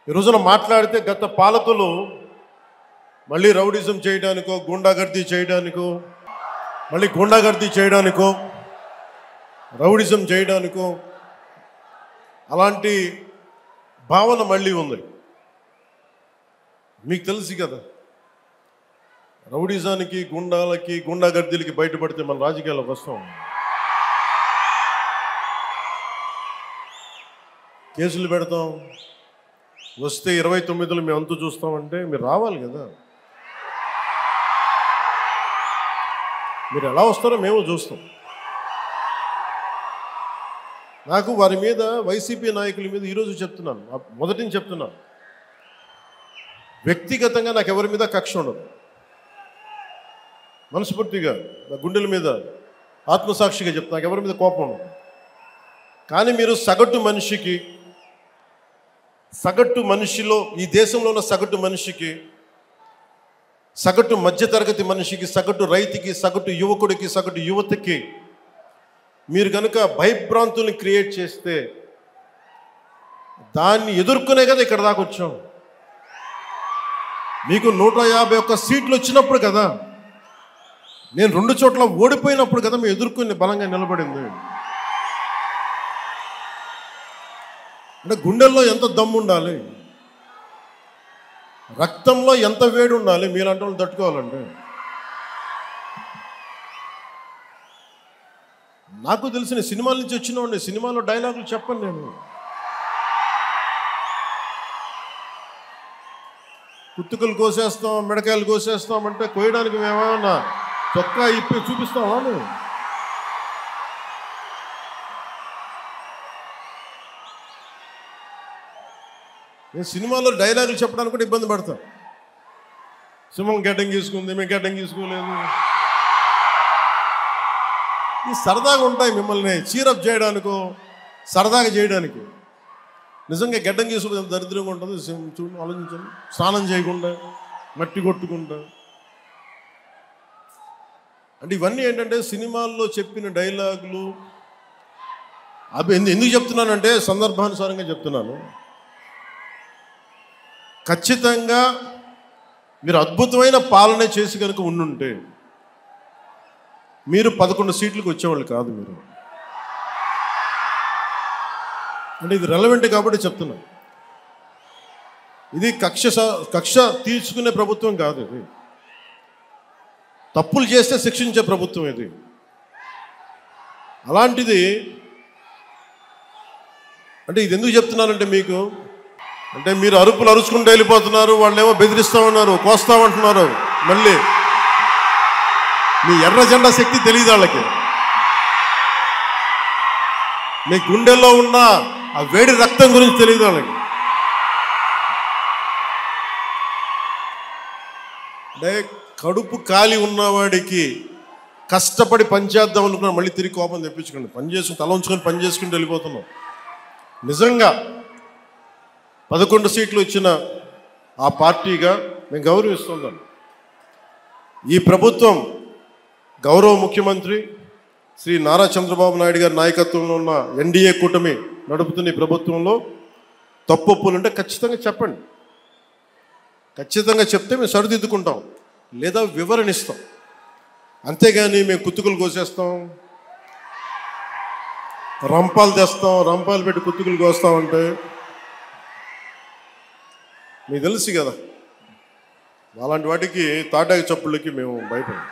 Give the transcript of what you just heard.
ఈ రోజున మాట్లాడితే గత పాలకులు మళ్ళీ రౌడిజం చేయడానికో గుండాగర్దీ చేయడానికో మళ్ళీ గుండాగర్దీ చేయడానికో రౌడిజం చేయడానికో అలాంటి భావన మళ్ళీ ఉంది. మీకు తెలుసు కదా, రౌడిజానికి గుండాలకి గుండాగర్దీలకి బయటపడితే మన రాజకీయాలకు వస్తాం. కేసులు పెడతాం, వస్తే 29లో మేము అంతు చూస్తామంటే మీరు రావాలి కదా. మీరు ఎలా వస్తారో మేము చూస్తాం. నాకు వారి మీద, వైసీపీ నాయకుల మీద ఈరోజు చెప్తున్నాను, మొదటి నుంచి చెప్తున్నాను, వ్యక్తిగతంగా నాకు ఎవరి మీద కక్ష ఉండదు. మనస్ఫూర్తిగా నా గుండెల మీద ఆత్మసాక్షిగా చెప్తాను, నాకు ఎవరి మీద కోపం ఉండదు. కానీ మీరు సగటు మనిషిలో, ఈ దేశంలో ఉన్న సగటు మనిషికి, సగటు మధ్యతరగతి మనిషికి, సగటు రైతుకి, సగటు యువకుడికి, సగటు యువతకి మీరు కనుక భయభ్రాంతుల్ని క్రియేట్ చేస్తే దాన్ని ఎదుర్కొనే కదా ఇక్కడ దాకా వచ్చాం. మీకు 151 సీట్లు వచ్చినప్పుడు కదా, నేను 2 చోట్ల ఓడిపోయినప్పుడు కదా మేము ఎదుర్కొని బలంగా నిలబడింది. అంటే గుండెల్లో ఎంత దమ్ము ఉండాలి, రక్తంలో ఎంత వేడి ఉండాలి మీలాంటి వాళ్ళు తట్టుకోవాలంటే. నాకు తెలిసిన సినిమాల నుంచి వచ్చినవాడిని, సినిమాలో డైలాగులు చెప్పను నేను. కుత్తుకలు కోసేస్తాం, మిడకాయలు కోసేస్తాం అంటే కోయడానికి మేమేమన్నా చొక్కా ఇప్పి చూపిస్తామా? నేను సినిమాలో డైలాగులు చెప్పడానికి కూడా ఇబ్బంది పడతాను. సింహం గడ్డం గీసుకుంది, మేము గడ్డం గీసుకోలేదు. ఈ సరదాగా ఉంటాయి మిమ్మల్ని చీరప్ చేయడానికో సరదాగా చేయడానికి. నిజంగా గడ్డం గీసుకుంటే దరిద్రంగా ఉంటుంది. చూడండి, ఆలోచించండి. స్నానం చేయకుండా, మట్టి కొట్టుకుంటా, అంటే ఇవన్నీ ఏంటంటే సినిమాల్లో చెప్పిన డైలాగులు. అవి ఎందుకు చెప్తున్నానంటే సందర్భానుసారంగా చెప్తున్నాను. ఖచ్చితంగా మీరు అద్భుతమైన పాలన చేసి కనుక ఉండుంటే మీరు 11 సీట్లకు వచ్చేవాళ్ళు కాదు. మీరు అంటే ఇది రెలవెంట్ కాబట్టి చెప్తున్నా. ఇది కక్ష తీర్చుకునే ప్రభుత్వం కాదు. ఇది తప్పులు చేస్తే శిక్షించే ప్రభుత్వం ఇది. అలాంటిది అంటే ఇది ఎందుకు చెప్తున్నానంటే మీకు, అంటే మీరు అరుపులు అరుచుకుంటూ వెళ్ళిపోతున్నారు, వాళ్ళేమో బెదిరిస్తామన్నారు, కోస్తామంటున్నారు. మళ్ళీ మీ ఎర్ర జెండా శక్తి తెలియదు వాళ్ళకి. మీ గుండెల్లో ఉన్న ఆ వేడి రక్తం గురించి తెలియదు వాళ్ళకి. అంటే కడుపు కాలి ఉన్నవాడికి కష్టపడి పనిచేద్దాం అనుకున్నా మళ్ళీ తిరిగి కోపం తెప్పించుకోండి. పని చేసుకుని తల ఉంచుకొని పని చేసుకుంటూ వెళ్ళిపోతున్నాం. నిజంగా 11 సీట్లు ఇచ్చిన ఆ పార్టీగా మేము గౌరవిస్తున్నాం. ఈ ప్రభుత్వం గౌరవ ముఖ్యమంత్రి శ్రీ నారా చంద్రబాబు నాయుడు గారి నాయకత్వంలో ఉన్న ఎన్డీఏ కూటమి నడుపుతున్న ఈ ప్రభుత్వంలో తప్పులు ఉంటే ఖచ్చితంగా చెప్పండి. ఖచ్చితంగా చెప్తే మేము సరిదిద్దుకుంటాం, లేదా వివరణ ఇస్తాం. అంతేగాని మేము కుత్తుకులు కోసేస్తాం, రంపాలు తెస్తాం, రంపాలు పెట్టి కుత్తుకులు కోస్తామంటే మీకు తెలుసు కదా, అలాంటి వాటికి తాటాకి చప్పుళ్ళకి మేము భయపడం.